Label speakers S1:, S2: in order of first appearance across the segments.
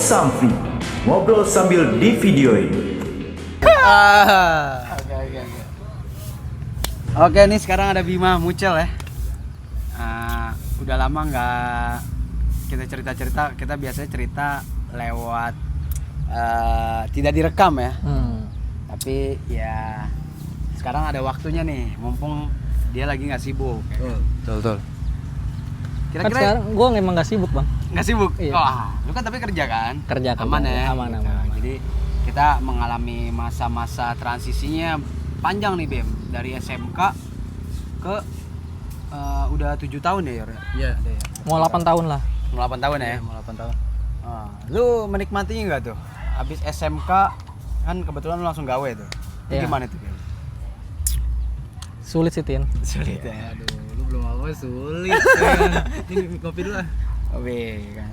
S1: Samfi, ngobrol sambil di videoin.
S2: Oke, nih sekarang ada Bima Mucel ya. Udah lama nggak kita cerita-cerita. Kita biasanya cerita lewat tidak direkam ya. Tapi ya sekarang ada waktunya nih, mumpung dia lagi nggak sibuk.
S3: Betul.
S4: Kan sekarang gue emang gak sibuk bang.
S2: Nggak sibuk?
S4: Iya.
S2: Wah, lu kan tapi kerja kan?
S4: Kerja.
S2: Aman ya?
S4: Aman.
S2: Jadi kita mengalami masa-masa transisinya panjang nih Bim. Dari SMK ke udah 7 tahun ya Yor?
S3: Iya.
S4: Mau 8 tahun lah.
S2: 8 tahun ya?
S3: Mau 8 tahun.
S2: Lu menikmatinya nggak tuh? Habis SMK kan kebetulan lu langsung gawe tuh. Itu
S4: Iya.
S2: gimana tuh Bim?
S4: Sulit sih Tin.
S2: Sulit ya?
S3: Aduh, lu belum apa sulit. Ini kopi dulu lah.
S2: Kopi kan.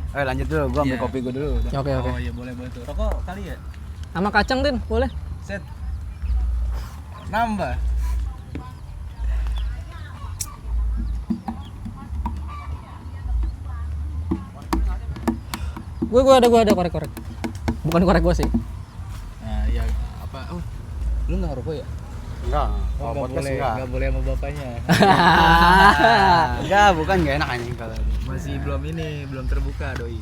S2: Oke lanjut dulu, gua ambil
S3: Iya.
S2: kopi gua dulu.
S4: Oke.
S3: Oh iya boleh tuh. Rokok kali ya?
S4: Sama kacang Tin, boleh?
S3: Set. Nambah.
S4: Gue ada korek. Bukan korek gue sih.
S3: Nah, iya apa? Oh, lu enggak ngerokok ya?
S2: Enggak.
S3: Oh,
S2: Podcast
S3: boleh,
S2: enggak.
S3: enggak boleh sama bapaknya.
S2: Enggak, bukan enggak enak anjing kalau.
S3: Masih belum terbuka doi.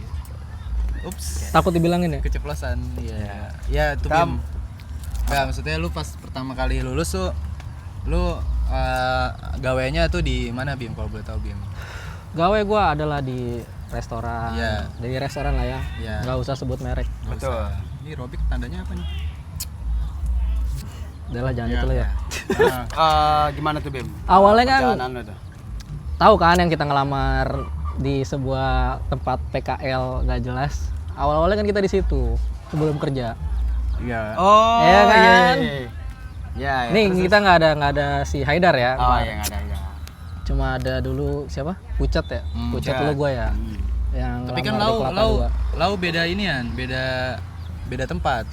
S3: Ups.
S4: Takut dibilangin ya?
S3: Keceplosan. Iya. Ya, itu Bim. Enggak, maksudnya lu pas pertama kali lulus tuh lu gawainya tuh di mana Bim kalau boleh tahu Bim?
S4: Gawe gue adalah di restoran.
S3: Iya.
S4: Dari restoran lah ya.
S3: Iya.
S4: Gak usah sebut merek.
S2: Betul.
S3: Ini Robik tandanya apa nih?
S4: Udah lah jangan itu lah ya.
S2: Gimana tuh Bim?
S4: Awalnya kan
S2: Perjalanan lu tuh.
S4: tahu kan yang kita ngelamar di sebuah tempat PKL gak jelas. Awal-awalnya kan kita di situ sebelum kerja.
S2: Iya. Oh,
S4: Iya kan?
S2: Iya.
S4: Nih kita nggak ada si Haidar ya.
S2: Oh iya nggak ada ya.
S4: Cuma ada dulu siapa? Pucat ya. Pucat dulu gue ya. Yang
S3: Tapi kan
S4: ngelamar di Kelapa 2.
S3: lau beda inian, beda tempat.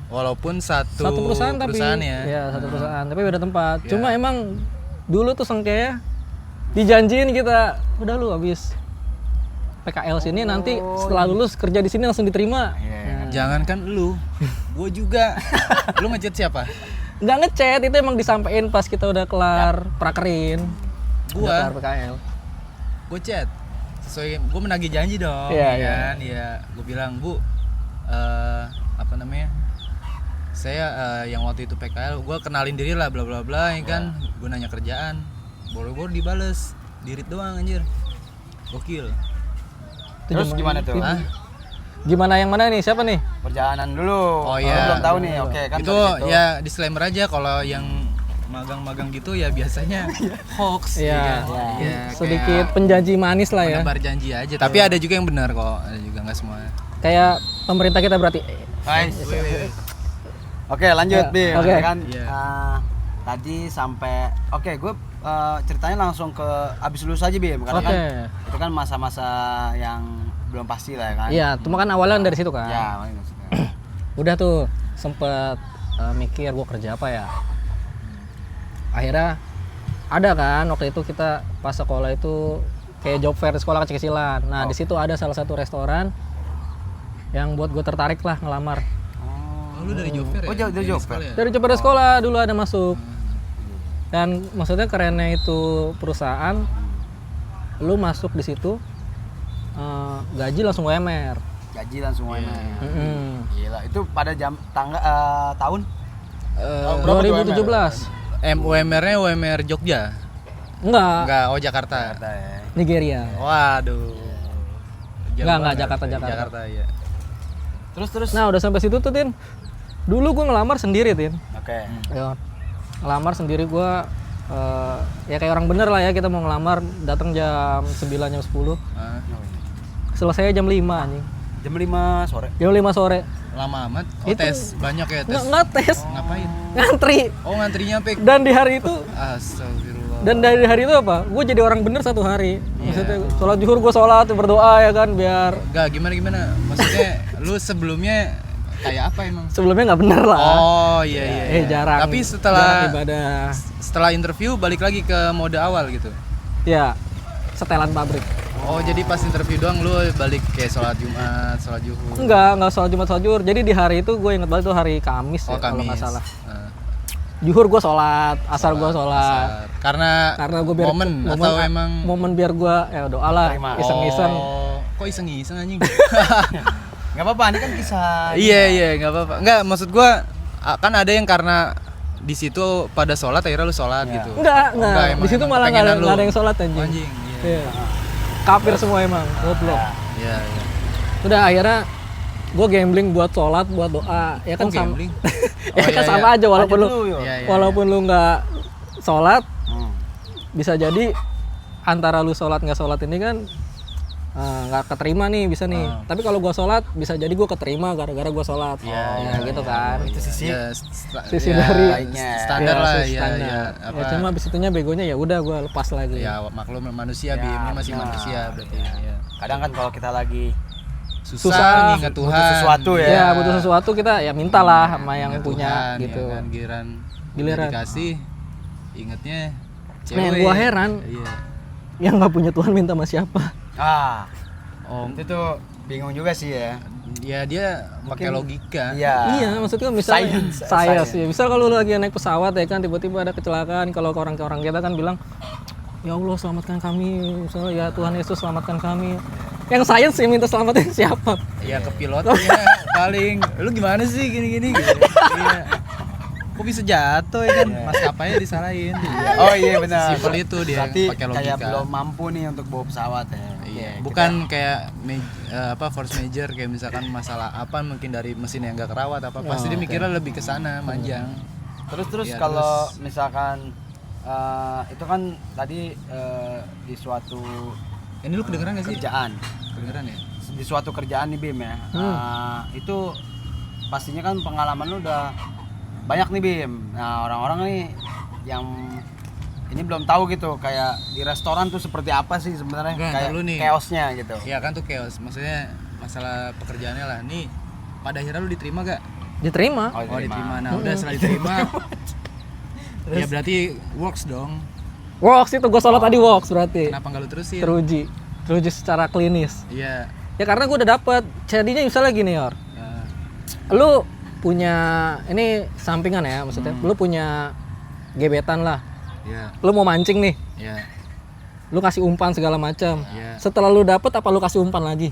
S3: Walaupun satu
S4: perusahaan tapi
S3: ya.
S4: ya satu perusahaan tapi beda tempat.
S3: Ya.
S4: Cuma emang dulu tuh sengkenya dijanjiin kita udah lu habis PKL sini nanti setelah lulus kerja di sini langsung diterima.
S2: Iya.
S3: Jangankan lu, gua juga. Lu ngechat siapa?
S4: Nggak ngechat, itu emang disampaikan pas kita udah kelar prakerin. Udah
S3: Gua.
S4: kelar PKL.
S3: Gua chat. Sesuai gua menagih janji dong.
S4: Iya,
S3: ya kan? Iya. Gua bilang, "Bu, apa namanya? Saya yang waktu itu PKL, gua kenalin diri lah bla bla bla, ya kan? Gua nanya kerjaan. Boro-boro dibales. Dirit doang anjir. Gokil.
S2: Terus gimana tuh?
S3: Hah?
S4: Gimana yang mana nih? Siapa nih?
S2: Perjalanan dulu.
S3: Oh,
S2: Lu
S3: iya.
S2: belum tahu nih. Oke kan.
S3: Itu
S2: dari situ.
S3: ya disclaimer aja kalau yang magang-magang gitu ya biasanya hoax
S4: Iya.
S3: ya kan?
S4: Ya.
S3: Ya,
S4: Sedikit
S3: kayak
S4: penjanji manis lah ya.
S3: penebar janji aja, tapi ada juga yang benar kok, ada juga nggak semua.
S4: Kayak pemerintah kita berarti.
S2: Guys. Oke lanjut
S4: Ya,
S2: Bim.
S4: oke.
S2: Kan
S3: Iya.
S2: tadi sampai gue ceritanya langsung ke abis lulus aja Bim karena
S4: Oke.
S2: kan itu kan masa-masa yang belum pasti lah ya kan.
S4: Iya, cuma kan awalnya dari situ kan.
S2: Ya, makanya maksudnya.
S4: Udah tuh sempet mikir gue kerja apa ya. Akhirnya ada kan waktu itu kita pas sekolah itu kayak job fair di sekolah kecil-kecilan. Nah di situ ada salah satu restoran yang buat gue tertarik lah ngelamar.
S3: Oh, lu dari job fair ya?
S2: Oh, dari job fair.
S3: sekolah ya?
S4: Dari job fair di sekolah dulu ada masuk. Dan maksudnya kerennya itu perusahaan, lu masuk di situ gaji langsung UMR.
S2: Gaji langsung UMR. Gila, itu pada tahun berapa tuh
S4: 2017.
S3: UMR-nya UMR Jogja?
S4: Enggak,
S3: Oh Jakarta.
S2: ya.
S4: Nigeria.
S3: Waduh. Jauh
S4: Enggak,
S3: banget.
S4: Jakarta.
S3: Jakarta ya.
S2: Terus.
S4: Nah udah sampai situ tuh Tin. Dulu gue ngelamar sendiri Tin.
S2: Oke.
S4: Ya, ngelamar sendiri gue ya kayak orang bener lah ya, kita mau ngelamar datang jam 9 jam 10
S3: Ah,
S4: selesai jam 5 anjing.
S2: Jam 5 sore.
S4: Jam 5 sore.
S3: lama amat. Oh,
S4: Itu-
S3: tes banyak ya tes.
S4: Nggak tes,
S3: Ngapain?
S4: ngantri.
S3: Oh, ngantrinya pek.
S4: Dan di hari itu
S3: Astagfirullah.
S4: dan dari hari itu apa? Gue jadi orang bener satu hari. Maksudnya sholat zuhur gue sholat berdoa ya kan biar
S3: Enggak, gimana? Maksudnya lu sebelumnya kayak apa emang?
S4: sebelumnya nggak bener lah.
S3: Oh, iya.
S4: Jarang.
S3: Tapi
S4: jarang
S3: setelah
S4: ibadah.
S3: setelah interview balik lagi ke mode awal gitu.
S4: Ya setelan pabrik.
S3: Oh, jadi pas interview doang lu balik kayak sholat Jumat, sholat Zuhur.
S4: Enggak sholat Jumat sholat Zuhur. Jadi di hari itu gue inget banget tuh hari Kamis
S3: Oh,
S4: ya, kalau nggak
S3: Kamis.
S4: salah. Zuhur gue sholat, asar gue sholat.
S3: Asar. Karena
S4: Gue biar
S3: momen atau emang
S4: momen biar gue ya doa lah,
S2: Terima.
S4: iseng-iseng.
S3: Oh, kok iseng-iseng anjing?
S2: Nggak apa-apa, ini kan kisah.
S3: Iya, nggak apa-apa. Nggak, maksud gua kan ada yang karena di situ pada sholat akhirnya lu sholat gitu.
S4: Enggak.
S3: emang-
S4: Di situ
S3: emang
S4: malah
S3: kepengenan lu.
S4: nggak ada yang sholat anjing.
S3: Anjing, iya.
S4: Iya. Kafir semua emang, goblok.
S3: Iya.
S4: Udah akhirnya gue gambling buat sholat, buat doa. Ya kan
S3: Oh,
S4: sama.
S3: gambling?
S4: Ya
S3: Oh,
S4: kan
S3: iya,
S4: sama aja walaupun lu
S3: Iya.
S4: walaupun lu nggak sholat,
S2: Hmm.
S4: bisa jadi antara lu sholat nggak sholat ini kan nggak keterima nih, bisa nih. Tapi kalau gua sholat bisa jadi gua keterima gara-gara gua sholat.
S3: Iya,
S4: gitu kan.
S2: Itu sisi.
S4: Sisi
S3: ya,
S4: dari
S2: baiknya.
S3: standar lah
S4: sisi
S3: ya,
S4: standar.
S3: ya.
S4: Ya cuma abis itunya begonya ya udah gua lepas lagi.
S3: Ya maklum manusia,
S2: Ya,
S3: Bim, lu masih
S2: benar.
S3: manusia berarti. Ya.
S2: Kadang kan kalau kita lagi
S3: Susah nginget Tuhan.
S2: butuh sesuatu ya.
S4: Ya butuh sesuatu kita ya mintalah sama yang
S3: Ingat
S4: punya
S3: Tuhan,
S4: gitu.
S3: ya kan, giliran
S4: Giliran.
S3: dikasih ingetnya
S4: Nah,
S3: cewek.
S4: yang gua heran
S3: Iya.
S4: yang nggak punya Tuhan minta sama siapa?
S2: Ah,
S3: Oh,
S2: itu tuh bingung juga sih ya.
S3: ya dia pakai logika.
S2: Iya.
S4: Iya, maksudnya misalnya
S2: Science.
S4: saya sih. Misal kalau lu lagi naik pesawat ya kan tiba-tiba ada kecelakaan, kalau orang kita kan bilang ya Allah selamatkan kami, misalnya ya Tuhan Yesus selamatkan kami. Yang sains sih minta selamatin siapa?
S3: Ya ke pilotnya paling lu gimana sih gini-gini gitu. Iya. Kok bisa jatuh ya kan? Maskapainya disalahin.
S2: Oh iya benar.
S3: Simpel itu dia
S2: Berarti
S3: pakai logika.
S2: kayak belum mampu nih untuk bawa pesawat ya.
S3: Iya,
S2: Oke,
S3: bukan kayak force major kayak misalkan masalah apa mungkin dari mesin yang enggak kerawat apa. Pasti dia mikirnya lebih ke sana, manjang.
S2: Terus
S3: Ya,
S2: kalau misalkan itu kan tadi di suatu
S3: Ini lu kedengeran gak sih?
S2: kerjaan,
S3: Kedengeran ya?
S2: di suatu kerjaan nih Bim ya. Itu pastinya kan pengalaman lu udah banyak nih Bim. Nah orang-orang nih yang ini belum tahu gitu kayak di restoran tuh seperti apa sih sebenarnya
S3: Enggak,
S2: kayak
S3: ntar lu nih.
S2: chaosnya gitu.
S3: Iya kan tuh chaos. Maksudnya masalah pekerjaannya lah. Nih pada akhirnya lu diterima gak?
S4: Diterima.
S3: Oh diterima. Nah udah setelah diterima ya berarti works dong.
S4: Works itu gue sholat tadi works berarti.
S3: Kenapa nggak lu terusin?
S4: Teruji secara klinis.
S3: Iya.
S4: Ya karena gue udah dapet. Jadinya misalnya gini Yor,
S3: Nah,
S4: lu punya ini sampingan ya maksudnya. Lu punya gebetan lah.
S3: iya.
S4: Lu mau mancing nih.
S3: Iya.
S4: Lu kasih umpan segala macam.
S3: Iya.
S4: Setelah lu dapet apa lu kasih umpan lagi?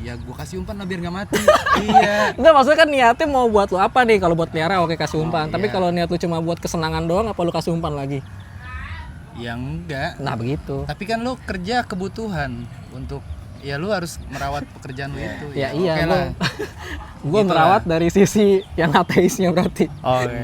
S3: Ya gua kasih umpan lah biar nggak mati. Iya.
S4: Enggak, maksudnya kan niatnya mau buat lu apa nih? Kalau buat pelihara oke kasih umpan. Tapi
S3: iya.
S4: kalau niat lu cuma buat kesenangan doang apa lu kasih umpan lagi?
S3: Ya enggak.
S4: Nah, begitu.
S3: Tapi kan lu kerja kebutuhan untuk ya lu harus merawat pekerjaan lu itu.
S4: Ya iya,
S3: oke lah.
S4: gue
S3: Gitu
S4: merawat dari sisi yang ateisnya berarti.
S3: Oh iya.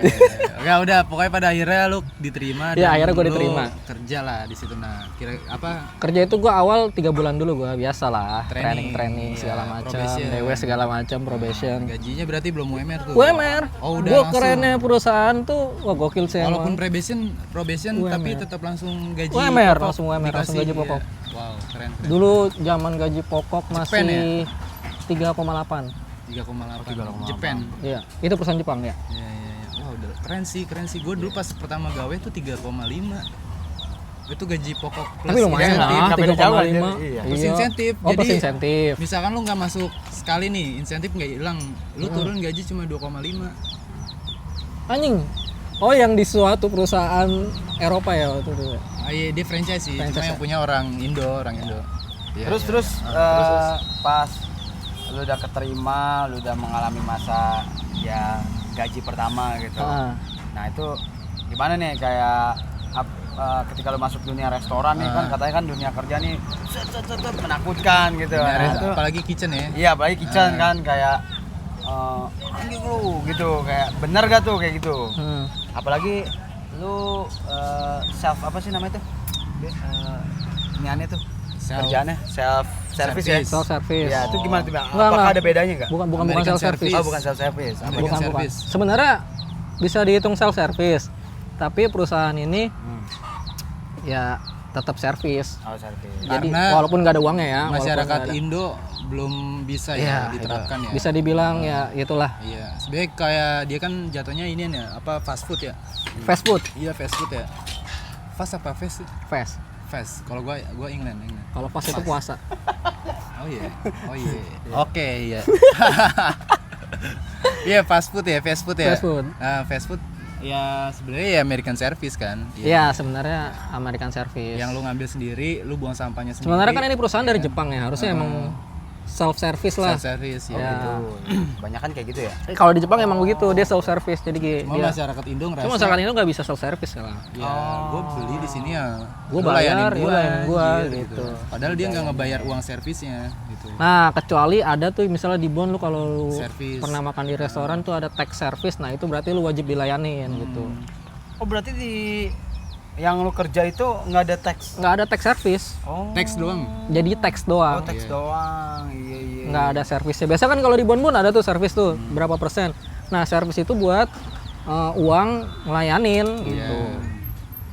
S3: Enggak udah pokoknya pada akhirnya lu diterima
S4: Iya,
S3: dan
S4: akhirnya gua
S3: lu
S4: diterima.
S3: Kerja lah di situ. Nah, kira apa
S4: Kerja itu gue awal 3 bulan dulu gue biasa lah,
S3: Training.
S4: training
S3: Iya,
S4: segala macam,
S3: probation.
S4: DW segala macam, probation.
S3: gajinya berarti belum UMR tuh.
S4: UMR.
S3: Oh, udah
S4: Gue
S3: langsung.
S4: kerennya perusahaan tuh wah gokil sih
S3: Walaupun
S4: emang.
S3: probation tapi tetap langsung gaji
S4: UMR,
S3: pokok
S4: langsung UMR, langsung
S3: dikasih,
S4: gaji
S3: iya.
S4: pokok.
S3: Wow, keren.
S4: Dulu zaman gaji pokok
S3: Jepang
S4: masih
S3: ya?
S4: 3,8.
S3: 3,8 Jepang.
S4: Iya, itu perusahaan Jepang ya.
S3: Iya. Wah, udah keren sih. Gue dulu pas pertama gawe tuh 3,5. Itu gaji pokok plus
S4: Tapi lumayan
S3: insentif.
S4: lah,
S2: Nggak beda jauh,
S4: 3,5.
S2: iya.
S3: Plus insentif.
S4: Oh, plus
S3: Jadi,
S4: insentif.
S3: Misalkan lu nggak masuk sekali nih, insentif nggak hilang, lu turun gaji cuma 2,5.
S4: Anjing. Oh, yang di suatu perusahaan Eropa ya waktu itu.
S3: Ah, iya, dia franchise sih, cuma
S4: Franchise
S3: yang
S4: ya?
S3: punya orang Indo. Iya,
S2: Terus
S3: iya.
S2: pas lu udah keterima, lu udah mengalami masa ya gaji pertama gitu.
S4: Ah.
S2: Nah itu gimana nih kayak ketika lu masuk dunia restoran nih kan katanya kan dunia kerja nih menakutkan gitu.
S3: Bener,
S2: Nah, itu,
S3: apalagi kitchen ya.
S2: iya apalagi kitchen kan kayak anjing lu gitu kayak bener gak tuh kayak gitu. Apalagi lu self apa sih namanya tuh? Iniannya tuh kerjaannya self service ya.
S4: Self service.
S2: Ya, itu gimana tuh?
S4: Enggak,
S2: Apakah
S4: enggak.
S2: ada bedanya enggak?
S4: Bukan
S3: American
S4: self service.
S3: service.
S2: Oh, bukan self service.
S3: American
S4: Bukan.
S3: service.
S4: Sebenarnya bisa dihitung self service. Tapi perusahaan ini ya tetap servis.
S2: Oh, service.
S4: Jadi
S3: Karena
S4: walaupun nggak ada uangnya ya, walaupun
S3: Masyarakat
S4: nggak ada.
S3: Indo belum bisa
S4: Iya,
S3: ya diterapkan ya.
S4: Bisa dibilang ya itulah
S3: Iya, sebenarnya kayak dia kan jatuhnya ini ya, apa fast food ya?
S4: fast food,
S3: Iya, fast food ya. Fast apa fast?
S4: fast.
S3: Fast. Kalau gua England.
S4: Kalau fast itu puasa.
S3: Oh iya. Oke, iya. Iya, fast food ya.
S4: Fast food.
S3: Nah, fast food ya sebenarnya ya American service kan.
S4: Iya, sebenarnya American service.
S3: Yang lu ngambil sendiri, lu buang sampahnya sendiri.
S4: Sebenarnya kan ini perusahaan dari Jepang ya, harusnya emang self service lah.
S3: self service
S4: Ya.
S3: ya.
S2: Banyak kan kayak gitu ya.
S4: Kalau di Jepang emang begitu, dia self service. Jadi
S3: Cuma
S4: dia
S3: masyarakat Indo ngerasa
S4: cuma masyarakat itu nggak bisa self service lah.
S3: ya gue beli di sini ya
S4: Gua
S3: lu
S4: bayar,
S3: layanin
S4: lu layanin gua,
S3: anjir,
S4: gitu.
S3: Padahal dia nggak ngebayar uang servisnya gitu.
S4: Nah, kecuali ada tuh misalnya di Bon lu kalau lu
S3: Service.
S4: pernah makan di restoran tuh ada tax service. Nah, itu berarti lu wajib dilayanin gitu.
S2: Oh berarti di yang lu kerja itu nggak ada teks?
S4: Nggak ada tax service.
S2: Oh.
S3: Teks doang.
S4: Jadi tax
S2: Oh
S4: doang.
S2: teks doang. Iya.
S4: Nggak ada servisnya. Biasa kan kalau di Bon ada tuh servis tuh berapa persen. Nah, servis itu buat uang ngelayanin gitu.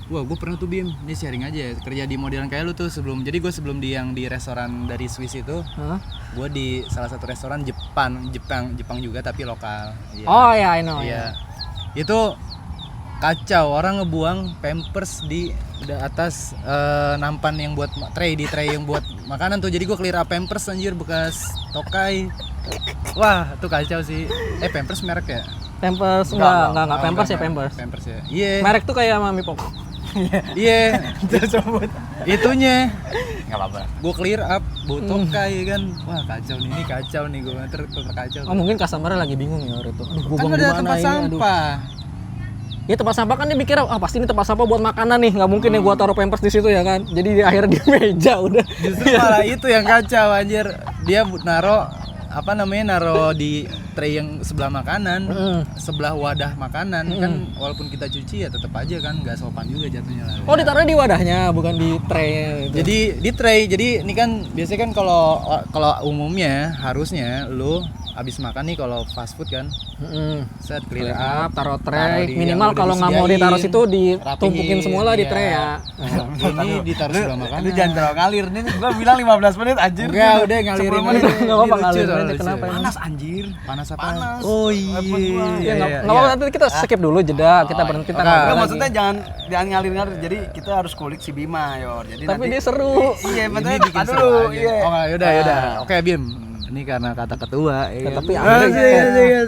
S3: Wah, gue pernah tuh Bim, ini sharing aja ya, kerja di modelan kayak lu tuh sebelum, jadi gue sebelum di restoran dari Swiss itu,
S4: Hah?
S3: gue di salah satu restoran Jepang juga tapi lokal. Iya.
S4: Oh ya, I know.
S3: Iya. Itu kacau, orang ngebuang pampers di atas nampan yang buat tray yang buat makanan tuh. Jadi gue clear up pampers anjir bekas tokai. Wah, tuh kacau sih. Pampers merek ya?
S4: Pampers enggak Pampers ya Pampers.
S3: Pampers ya. Iya.
S4: Merek tuh kayak Mami Pok.
S3: Iya. Tersebut. Itunya.
S2: Nggak apa-apa.
S3: Gue clear up, bau tokai kan. Wah, kacau nih, ini kacau nih gue terkacau.
S4: Oh, mungkin customer lagi bingung ya waktu itu. Aduh, gua
S3: Kan
S4: buang di
S3: ada
S4: mana
S3: tempat
S4: ini? Aduh.
S3: sampah.
S4: Ya tempat sampah kan dia mikir pasti ini tempat sampah buat makanan nih, nggak mungkin ya gua taruh Pampers di situ ya kan. Jadi akhirnya di meja udah.
S3: Justru malah itu yang kacau anjir. Dia naro di tray yang sebelah makanan, sebelah wadah makanan kan walaupun kita cuci ya tetap aja kan nggak sopan juga jatuhnya lah.
S4: Oh, ditaruh di wadahnya bukan di tray gitu.
S3: Jadi di tray. Jadi ini kan biasanya kan kalau umumnya harusnya lu habis makan nih kalau fast food kan set clear up,
S4: taruh
S3: taruh
S4: tray
S3: di
S4: minimal
S3: yang udah
S4: kalau nggak mau
S3: disediain,
S4: ditaruh situ ditumpukin
S3: rapihin,
S4: semua lah di
S3: iya.
S4: tray ya.
S3: Ini ditaruh sebelah makanan.
S2: Lu jangan terlalu ngalir nih. Gua bilang 15 menit anjir.
S3: Enggak, udah ngalirin
S2: 10 menit.
S3: aja.
S4: Nggak apa-apa
S3: Lucu
S4: ngalirin
S3: soalnya,
S4: aja,
S3: lucu.
S4: kenapa ini?
S2: Panas anjir.
S3: Panas apa?
S2: Panas.
S3: Oh iya.
S4: Ya nggak apa-apa, nanti kita skip dulu jeda, kita berhenti kita
S3: Oke.
S4: ngobrol
S2: Enggak,
S4: lagi.
S2: maksudnya jangan ngalir-ngalir. Jadi kita harus kulik si Bima, Yor. Jadi
S4: Tapi
S2: nanti
S4: dia seru.
S2: Iya,
S3: Ini
S2: betul.
S3: bikin
S2: Dulu.
S3: seru aja.
S2: Iya.
S3: Oh, yaudah. Oke, Bim. Ini karena kata ketua.
S4: Ya,
S3: kan?
S4: tapi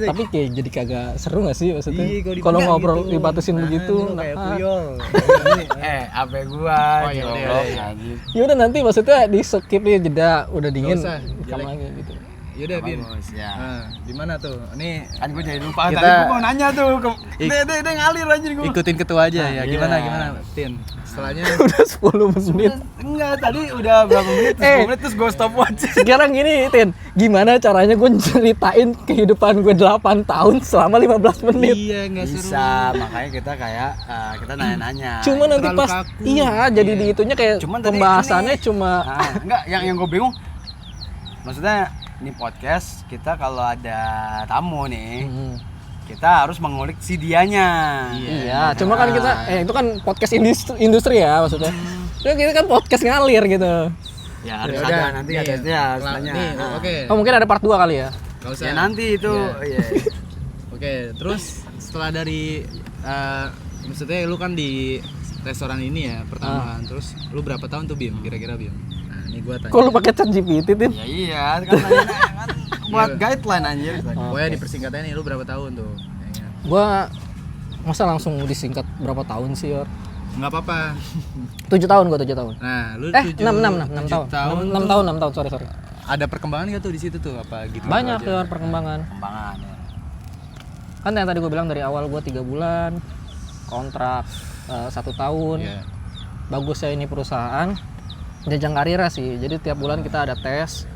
S4: tapi kayak jadi kagak seru nggak sih maksudnya?
S3: Iya, kalau
S4: Kalau
S3: dipegang
S4: ngobrol
S3: gitu.
S4: dibatasin begitu.
S3: kayak
S4: nah.
S3: puyol.
S2: HP gua.
S3: Oh, iya,
S2: goblok,
S3: iya.
S2: anjir.
S4: Ya udah nanti maksudnya di skip nih jeda udah dingin.
S3: usah,
S4: Rekam
S3: jelek.
S4: lagi gitu.
S3: Yaudah, Bim.
S2: Bagus, ya.
S3: Nah, gimana tuh? Ini
S2: Kan gue jadi lupa.
S3: Kita-
S2: Tadi gue mau nanya tuh.
S3: Ik-
S2: Dia ngalir anjir gue.
S3: ikutin ketua aja ya.
S2: iya.
S3: Gimana, Tin? Setelahnya
S4: Udah 10 menit.
S2: Enggak, tadi udah berapa menit? 10 menit terus gue stopwatch.
S4: Sekarang gini, Tin. Gimana caranya gue ceritain kehidupan gue 8 tahun selama 15 menit?
S3: iya enggak seru.
S2: Bisa, makanya kita kayak kita nanya-nanya.
S4: Cuma nanti
S3: terlalu
S4: pas
S3: kaku.
S4: iya jadi di itunya kayak
S2: Cuman tadi
S4: pembahasannya
S2: ini-
S4: cuma
S2: Enggak, yang gue bingung. Maksudnya ini podcast kita kalau ada tamu nih, kita harus mengulik si dianya.
S4: iya, cuma kan kita itu kan podcast industri ya maksudnya. Ya kita kan podcast ngalir gitu.
S2: Ya harus
S3: Yaudah,
S2: ada nanti
S3: nih,
S2: ada setelahnya.
S3: Nih,
S2: Nah.
S3: oke.
S4: Oh, mungkin ada part 2 kali ya.
S3: Enggak usah.
S2: Ya nanti itu. Iya.
S3: Oke, terus setelah dari maksudnya lu kan di restoran ini ya pertama kan, terus lu berapa tahun tuh Bim kira-kira Bim? Nah, ini gua tanya.
S4: Kok lu pakai chat GPT, Tin?
S2: Ya iya, kan nanya kan buat guideline anjir.
S3: Pokoknya dipersingkatnya nih lu berapa tahun tuh? Kayaknya.
S4: Gua masa langsung disingkat berapa tahun sih, Yor?
S3: Enggak apa-apa.
S4: 7 tahun gua 7 tahun.
S3: Nah, lu
S4: 6
S3: tujuh
S4: tahun. 6
S3: tuh
S4: tahun, sorry.
S3: ada perkembangan gak tuh di situ tuh apa gitu?
S4: Banyak
S3: aja?
S4: Yor perkembangan.
S2: Kembangan ya.
S4: Kan yang tadi gue bilang dari awal gue 3 bulan kontrak 1 tahun.
S3: Iya.
S4: Bagusnya ini perusahaan jenjang karir sih. Jadi tiap bulan kita ada tes,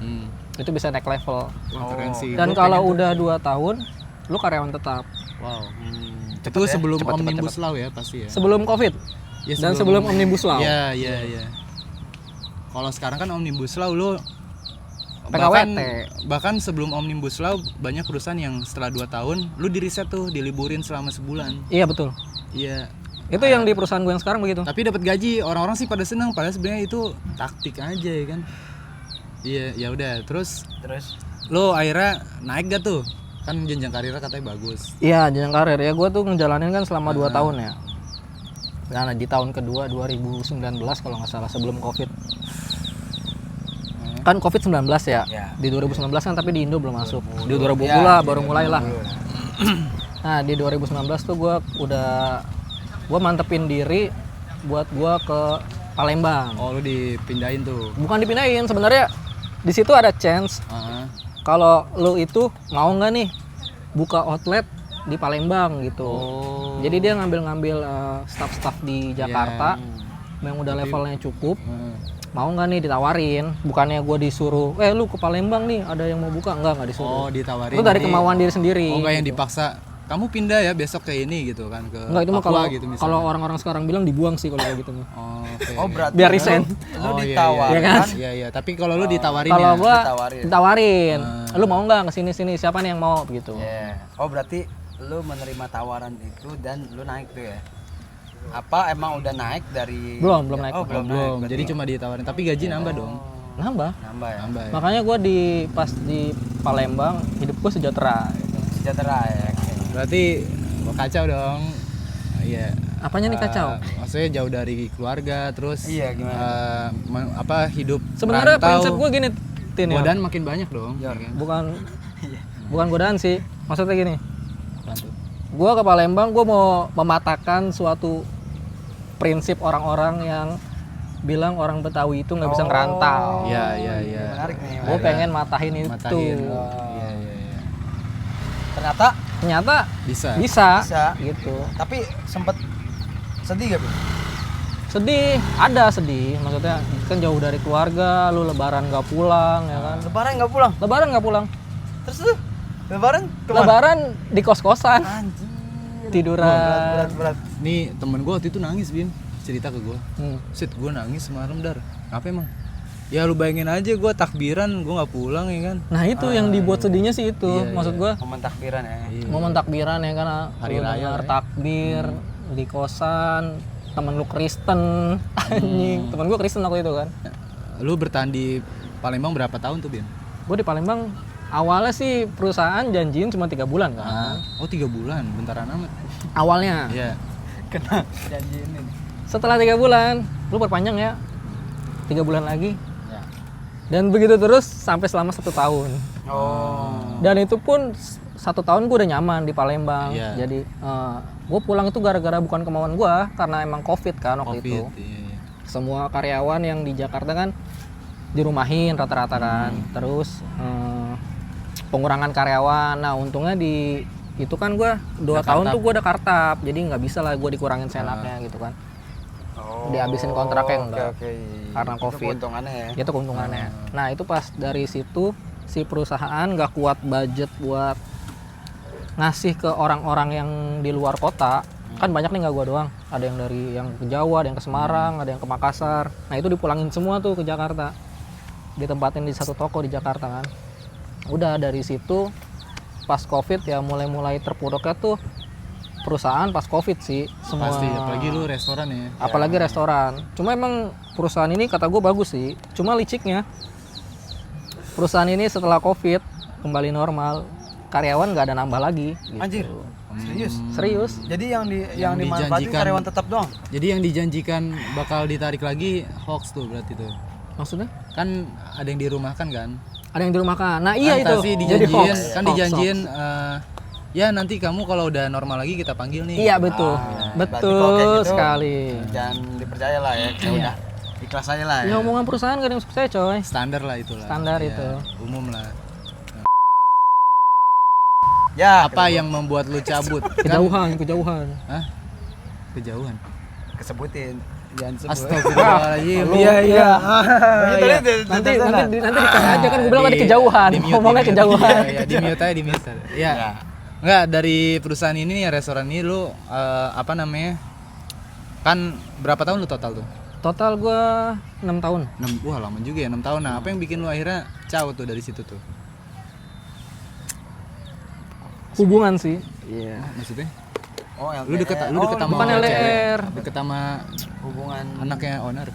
S4: itu bisa naik level.
S3: Wah, keren sih.
S4: Dan
S3: Gua
S4: kalau
S3: pengen
S4: udah 2 tahun, lu karyawan tetap.
S3: tuh. Wow.
S2: Cepet
S3: Itu
S2: ya?
S3: sebelum
S4: Cepet,
S3: Omnibus Law ya pasti ya.
S4: Sebelum Covid
S3: Ya,
S4: dan sebelum Omnibus Law.
S3: Iya. Kalau sekarang kan Omnibus Law lu
S4: PKWT.
S3: bahkan sebelum Omnibus Law banyak perusahaan yang setelah 2 tahun lu di reset tuh, diliburin selama sebulan.
S4: Iya betul.
S3: Iya.
S4: Itu yang di perusahaan gue yang sekarang begitu.
S3: Tapi dapat gaji, orang-orang sih pada seneng, padahal sebenarnya itu taktik aja ya kan. Iya, ya udah. Terus lu akhirnya naik gak tuh? Kan jenjang karirnya katanya bagus.
S4: Iya jenjang karir ya. Gue tuh ngejalanin kan selama 2 tahun ya. Nah di tahun kedua 2019 kalau nggak salah sebelum Covid. Kan COVID-19 ya.
S2: Ya.
S4: Di 2019 kan tapi di Indo belum masuk. Di 2020
S2: Ya,
S4: lah
S2: di
S4: baru mulai lah.
S2: 2020.
S4: Nah, di 2019 tuh gue mantepin diri buat gue ke Palembang.
S3: Oh, lu dipindahin tuh.
S4: Bukan dipindahin, sebenarnya di situ ada chance
S3: Heeh.
S4: kalau lu itu mau nggak nih buka outlet di Palembang gitu.
S3: Oh.
S4: Jadi dia ngambil staff-staff di Jakarta yang udah levelnya cukup.
S3: Heeh.
S4: Mau nggak nih ditawarin? Bukannya gue disuruh, lu ke Palembang nih ada yang mau buka, nggak disuruh.
S3: Oh, ditawarin.
S4: Itu dari
S3: nih.
S4: kemauan diri sendiri.
S3: Oh, kayak yang dipaksa. Kamu pindah ya besok ke ini gitu kan, ke
S4: Enggak, itu mah
S3: Papua
S4: kalau
S3: gitu misalnya.
S4: kalau orang-orang sekarang bilang dibuang sih kalau kayak gitu mah.
S3: Oh, oke.
S2: Oh, berarti
S4: Biar resign.
S2: Lu
S3: Oh, iya,
S2: ditawarin
S4: iya. Iya kan?
S3: Iya, iya, tapi kalau lu ditawarin
S4: Kalau
S3: ya.
S4: gua
S2: Ditawarin.
S4: ditawarin, lu mau nggak kesini siapa nih yang mau gitu.
S2: Yeah. Oh, berarti lu menerima tawaran itu dan lu naik tuh ya? Apa emang udah naik dari?
S4: Belum naik.
S2: Oh, belum naik.
S3: Belum.
S2: berarti.
S3: Jadi cuma ditawarin, tapi gaji nambah dong.
S4: Nambah.
S2: Nambah ya.
S3: Nambah ya.
S4: Makanya gue pas di Palembang hidup gue sejahtera. Gitu.
S2: Sejahtera ya. Oke.
S3: Berarti kacau dong. Iya.
S4: Apanya nih kacau?
S3: Maksudnya jauh dari keluarga, terus
S2: Iya, gimana?
S3: hidup
S4: Sebenarnya
S3: merantau,
S4: prinsip gue gini, Tin ya.
S3: godaan makin banyak dong.
S2: Iya.
S3: ya kan?
S4: Bukan godaan sih. Maksudnya gini,
S3: Apaan tuh?
S4: gue ke Palembang gue mau mematahkan suatu prinsip orang-orang yang bilang orang Betawi itu nggak bisa ngerantau.
S3: Iya, iya, iya.
S2: Menarik nih.
S4: Gue pengen matahin itu.
S3: Matahin. Iya, iya, iya.
S2: Ternyata
S3: Bisa.
S4: Bisa.
S2: Bisa.
S4: Gitu.
S2: tapi sempet sedih gak, Bu?
S4: Sedih, ada sedih. Maksudnya kan jauh dari keluarga, lu Lebaran nggak pulang ya kan.
S2: Lebaran nggak pulang.
S4: Lebaran nggak pulang.
S2: Terus lu Lebaran kemana?
S4: Lebaran di kos-kosan,
S2: Anjir.
S4: tiduran.
S2: Berat.
S3: Nih temen gue waktu itu nangis, Bim, cerita ke gue.
S4: Hmm.
S3: Set, gue nangis semalam, Dar. Apa emang? Ya lu bayangin aja, gue takbiran, gue nggak pulang ya kan.
S4: Nah itu yang dibuat sedihnya sih itu.
S3: Iya,
S4: Maksud gua
S2: Momen takbiran ya.
S3: Iya.
S4: momen takbiran ya kan,
S3: Hari
S4: lu
S3: raya
S4: denger
S3: ya.
S4: takbir di kosan, temen lu Kristen, anjing. Temen gua Kristen waktu itu kan.
S3: Lu bertahan di Palembang berapa tahun tuh, Bim?
S4: Gue di Palembang awalnya sih perusahaan janjiin cuma 3 bulan kan.
S3: Oh, 3 bulan, bentaran amat.
S4: Awalnya.
S3: Iya.
S2: Kena janji ini nih.
S4: Setelah 3 bulan, lu perpanjang ya. 3 bulan lagi.
S2: Ya.
S4: Dan begitu terus sampai selama 1 tahun.
S2: Oh.
S4: Dan itu pun 1 tahun gue udah nyaman di Palembang.
S3: Iya.
S4: Jadi gue pulang itu gara-gara bukan kemauan gue, karena emang COVID kan waktu itu.
S3: Covid. Iya.
S4: Semua karyawan yang di Jakarta kan dirumahin rata-rata kan. Terus pengurangan karyawan. Nah untungnya di itu kan gue 2 tahun tuh gue udah kartap, jadi nggak bisa lah gue dikurangin senapnya gitu kan.
S2: Oh.
S4: Dihabisin kontraknya enggak.
S2: Oke.
S4: Karena
S2: Itu
S4: COVID.
S2: keuntungannya ya.
S4: Itu keuntungannya. Nah itu pas dari situ si perusahaan nggak kuat budget buat ngasih ke orang-orang yang di luar kota. Kan banyak nih, nggak gua doang, ada yang dari yang ke Jawa, ada yang ke Semarang, ada yang ke Makassar. Nah itu dipulangin semua tuh ke Jakarta, ditempatin di satu toko di Jakarta kan. Udah dari situ pas COVID ya mulai terpuruknya tuh perusahaan pas COVID sih semua.
S3: Pasti, apalagi lu restoran ya.
S4: Apalagi restoran. Cuma emang perusahaan ini kata gue bagus sih. Cuma liciknya perusahaan ini setelah COVID kembali normal, karyawan nggak ada nambah lagi. Gitu.
S2: Anjir. Serius.
S4: Serius.
S2: Jadi yang dimanfaatin
S3: dijanjikan-
S2: karyawan tetap doang.
S3: Jadi yang dijanjikan bakal ditarik lagi hoax tuh berarti tuh.
S4: Maksudnya?
S3: Kan ada yang dirumahkan kan?
S4: Ada yang dirumahkan. Nah iya
S3: Kan
S4: itu.
S3: pasti
S4: Jadi
S3: dijanjiin,
S4: hoax.
S3: kan
S4: Hoax,
S3: dijanjiin
S4: hoax.
S3: ya nanti kamu kalau udah normal lagi kita panggil nih.
S4: Iya betul,
S2: berarti kalau kayak
S4: betul
S2: gitu,
S4: sekali.
S2: Jangan dipercaya lah ya. Ya udah. Ikhlas aja lah
S4: Ya
S2: ya.
S4: omongan perusahaan gak ada yang percaya coy.
S3: Standar lah itulah.
S4: Standar
S3: Iya,
S4: itu.
S3: Umum lah.
S2: Ya,
S3: Apa yang membuat lu cabut?
S4: Kejauhan.
S3: Hah? Kejauhan.
S2: kesebutin? Jangan sebut.
S3: Astagfirullahaladzim.
S2: Iya, iya.
S4: Nanti dikasih aja kan gue bilang tadi kejauhan. Ngomongnya kejauhan.
S3: Iya, di mute aja, di mute. Iya.
S2: Ya.
S3: Enggak, dari perusahaan ini ya, restoran ini lu apa namanya? Kan berapa tahun lu total tuh?
S4: Total gue 6 tahun.
S3: 6, wah lama juga ya, 6 tahun. Nah, apa yang bikin lu akhirnya caut tuh dari situ tuh?
S4: Hubungan sih. Iya.
S3: Maksudnya?
S2: Oh,
S3: Lu deket sama
S4: bukan
S3: cewek?
S4: LDR.
S3: Deket sama
S2: hubungan.
S3: anaknya owner.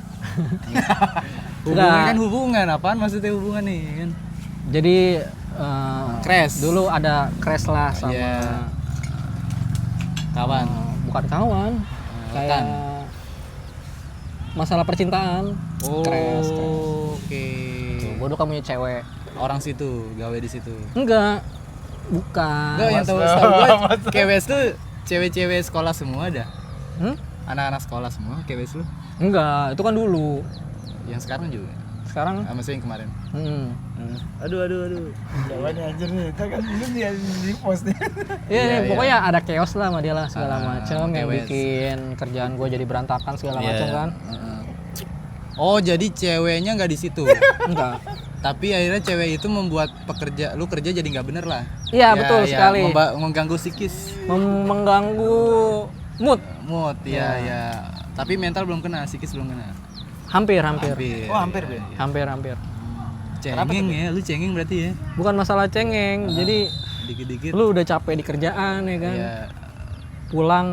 S3: Hubungan kan hubungan, apaan maksudnya hubungan nih kan?
S4: Jadi
S3: Crash.
S4: dulu ada crash lah sama
S3: Iya. Kawan.
S4: bukan kawan, kayak masalah percintaan.
S3: Oh,
S4: Crash.
S3: oke.
S4: Gue Gue dulu kan punya cewek.
S3: Orang situ, gawe di situ.
S4: Enggak, bukan.
S3: Enggak, yang tahu gua KWS tuh cewek-cewek sekolah semua dah. Anak-anak sekolah semua KWS lu.
S4: Enggak, itu kan dulu.
S3: Yang sekarang juga.
S4: Sekarang
S3: Maksudnya yang kemarin.
S2: Aduh. Jawabannya anjir nih. Kita kan belum di post nih.
S4: Iya,
S3: Iya,
S4: pokoknya ada chaos lah sama dia lah segala macam yang
S3: chaos.
S4: bikin kerjaan gue jadi berantakan segala macam kan.
S3: Oh, jadi ceweknya nggak di situ.
S4: Enggak.
S3: Tapi akhirnya cewek itu membuat lu kerja jadi nggak bener lah.
S4: Iya, betul sekali.
S3: Mengganggu psikis.
S4: Mengganggu mood.
S3: Mood, ya. Tapi mental belum kena, psikis belum kena.
S4: Hampir.
S2: Oh, hampir, Bim.
S4: Hampir.
S3: Cengeng ya, lu cengeng berarti ya.
S4: Bukan masalah cengeng. Jadi
S3: Dikit-dikit.
S4: lu udah capek di kerjaan ya kan.
S3: Iya.
S4: Pulang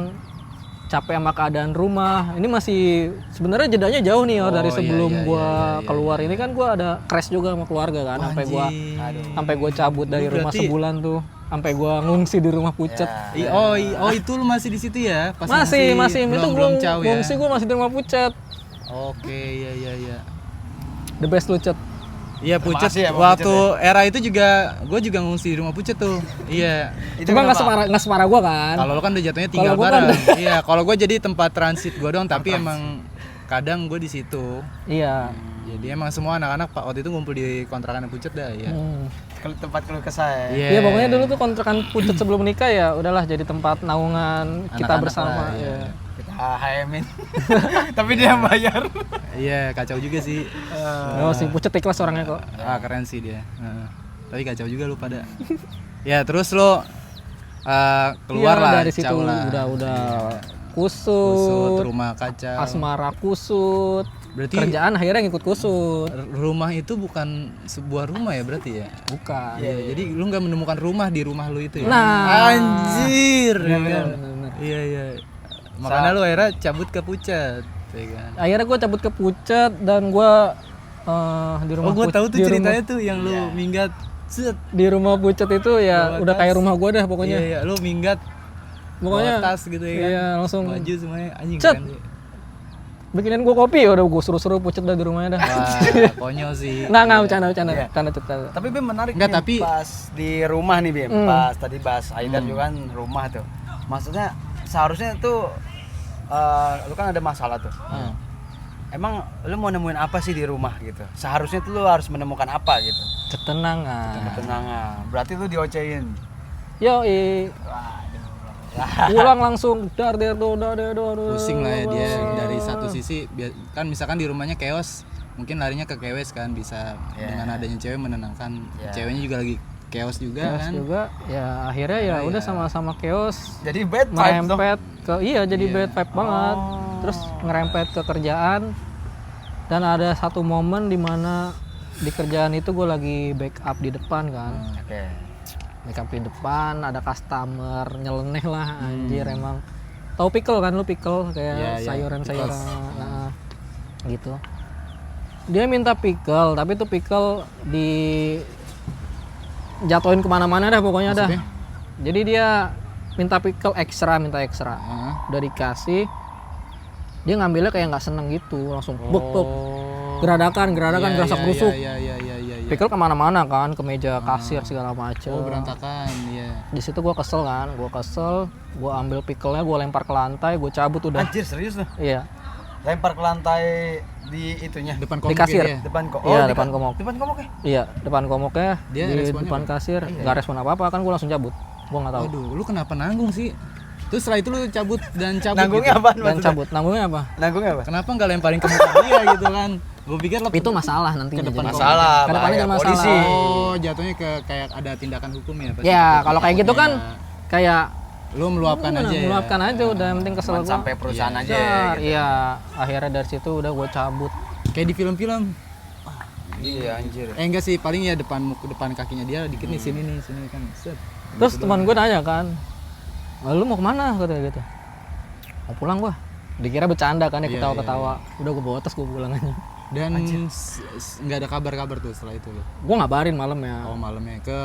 S4: capek sama keadaan rumah. Ini masih sebenarnya jedanya jauh nih dari sebelum gua keluar ini kan gua ada crash juga sama keluarga kan sampai gua cabut dari rumah sebulan tuh. Sampai gua ngungsi di rumah Pucet.
S3: Oh, itu lu masih di situ ya? Pas
S4: Masih itu
S3: belum caw ya.
S4: ngungsi gua masih di rumah Pucet.
S3: Oke, iya.
S4: The best Pucet.
S3: Iya, Pucet.
S2: Makasih ya, Bang
S3: Waktu
S2: Pucet
S3: era itu juga gue juga ngungsi di rumah Pucet tuh. Iya.
S4: Cuma nggak separah gua kan.
S3: Kalau lo kan udah jatuhnya tinggal
S4: Kalau gua
S3: bareng.
S4: kan-
S3: Iya, kalau gue jadi tempat transit gue doang, tapi emang kadang gue di situ.
S4: Iya.
S3: Jadi emang semua anak-anak Pak waktu itu ngumpul di kontrakan Pucet dah, ya.
S2: Tempat keluh kesah ya.
S3: Iya.
S4: Iya pokoknya dulu tuh kontrakan Pucet sebelum nikah ya udahlah jadi tempat naungan kita
S3: Anak-anak
S4: bersama.
S3: lah,
S4: Ya.
S2: Kita HM-in. Tapi dia yang bayar.
S3: Iya, kacau juga sih.
S4: Oh si Pucet ikhlas orangnya kok.
S3: Keren sih dia. Tapi kacau juga lu pada. Ya, terus lo keluar
S4: Iya,
S3: lah
S4: dari situ
S3: caw lah.
S4: udah
S3: Kusut,
S4: kusut,
S3: rumah kaca.
S4: asmara kusut,
S3: Berarti
S4: kerjaan akhirnya ngikut kusut.
S3: rumah itu bukan sebuah rumah ya berarti ya?
S4: Bukan.
S3: Iya, jadi lu nggak menemukan rumah di rumah lu itu ya?
S4: Nah.
S3: Anjir. ya kan?
S4: bener.
S3: Iya. Makanya lu akhirnya cabut ke Pucet, ya kan?
S4: Akhirnya gue cabut ke Pucet dan gue di rumah
S3: Oh, gua tahu tuh
S4: di
S3: ceritanya tuh yang lu minggat. Set.
S4: di rumah Pucet itu ya udah kayak rumah gue dah pokoknya.
S3: Iya, lu minggat.
S4: Pokoknya
S3: bawa tas gitu ya kan.
S4: iya, langsung
S3: baju semuanya anjing
S4: Cet.
S3: keren sih.
S4: bikinin gue kopi ya udah gue suruh Pucet dah di rumahnya dah.
S3: Wah, konyol sih.
S4: Nggak bercanda.
S2: Iya.
S4: Canda.
S2: Tapi Bim menarik
S3: Enggak,
S2: nih,
S3: tapi-
S2: pas di rumah nih Bim. Pas tadi bahas Aidar juga kan rumah tuh. Maksudnya seharusnya tuh lu kan ada masalah tuh. Emang lu mau nemuin apa sih di rumah gitu? Seharusnya tuh lu harus menemukan apa gitu.
S4: Ketenangan.
S2: Ketenangan. Berarti lu diocehin.
S4: Yoi. Pulang langsung dar.
S3: Pusing lah ya dia dari satu sisi kan misalkan di rumahnya chaos, mungkin larinya ke KWS kan bisa dengan adanya cewek menenangkan. Ceweknya juga lagi chaos juga
S4: Chaos
S3: kan.
S4: juga ya akhirnya ya udah sama-sama chaos
S2: Jadi bad vibes dong.
S4: ngerempet ke jadi bad vibe banget. Terus ngerempet ke kerjaan dan ada satu momen di mana di kerjaan itu gue lagi backup di depan kan.
S2: Oke.
S4: Backup di depan ada customer nyeleneh lah anjir emang. Tahu pickle kan lu pickle kayak sayuran-sayuran. Nah, gitu. Dia minta pickle tapi tuh pickle di jatuhin kemana-mana dah pokoknya dah. Jadi dia minta pickle ekstra. Udah dikasih, dia ngambilnya kayak nggak seneng gitu, langsung buk. Geradakan gerasa kerusuk.
S3: Iya.
S4: Pickle kemana-mana kan, ke meja kasir segala macem.
S3: Oh, berantakan, iya.
S4: Di situ gua kesel, gua ambil pickle-nya, gua lempar ke lantai, gua cabut udah.
S2: Anjir serius lu?
S4: Iya.
S2: Lempar ke lantai di itunya.
S3: Depan
S4: Di
S3: komik
S4: kasir.
S3: ya?
S2: Depan kok.
S4: Iya, depan komok.
S2: Depan komok ya?
S4: Iya, depan komoknya,
S3: Dia
S4: di
S3: responnya
S4: depan kasir, nggak respon apa-apa kan, gua langsung cabut. Gua nggak tahu.
S3: Aduh, lu kenapa nanggung sih? Terus setelah itu lu cabut
S2: Nanggungnya
S3: gitu.
S2: apaan
S4: Dan
S2: maksudnya?
S4: cabut. Nanggungnya apa?
S2: Nanggungnya apa?
S3: Kenapa nggak lemparin ke muka dia gitu kan? Gue pikir lo
S4: Itu masalah nantinya.
S3: Ke depan
S4: jadi.
S2: Masalah.
S4: Kedepannya
S2: bahaya
S4: jangan masalah.
S2: polisi.
S3: Oh, jatuhnya ke kayak ada tindakan hukum ya pasti.
S4: Ya, kalau kayak gitu kan kayak
S3: Lu meluapkan aja ya.
S4: meluapkan aja udah yang penting kesel
S2: Cuman
S4: gua.
S2: sampai perusahaan aja ya,
S4: Dar,
S2: gitu.
S4: Iya, akhirnya dari situ udah gua cabut.
S3: Kayak di film-film.
S2: Iya anjir.
S3: Enggak sih, paling ya depan kakinya dia dikit nih sini kan. Set.
S4: Terus teman gua nanya kan, "Lu mau kemana?" katanya gitu. "Mau pulang gua." Dikira bercanda kan ya,
S3: Iya,
S4: ketawa-ketawa. Udah gua bawa tas gua pulang aja.
S3: Dan nggak ada kabar-kabar tuh setelah itu lo.
S4: Gua ngabarin malam ya
S3: Oh, malamnya ke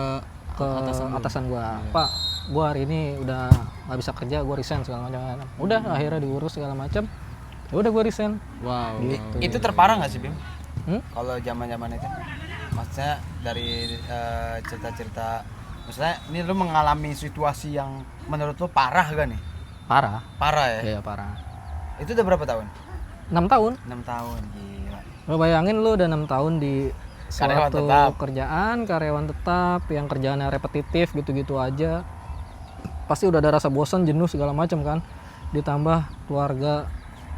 S4: ke
S3: atasan lu.
S4: atasan gua, "Pak, gua hari ini udah nggak bisa kerja, gua resign segala macam." Udah akhirnya diurus segala macam. Ya udah gua resign.
S3: Wow.
S4: Gitu.
S2: Itu terparah nggak sih Bim?
S4: Hmm?
S2: Kalau zaman-zaman itu? maksudnya dari cerita-cerita, maksudnya ini lu mengalami situasi yang menurut lu parah gak nih?
S4: Parah
S2: Ya?
S4: iya parah.
S2: Itu udah berapa tahun?
S4: 6 tahun
S2: 6 tahun, gila.
S4: lo bayangin lu udah 6 tahun di
S2: Karyawan
S4: suatu
S2: tetap.
S4: karyawan tetap yang kerjaannya repetitif gitu-gitu aja, pasti udah ada rasa bosan, jenuh segala macam kan, ditambah keluarga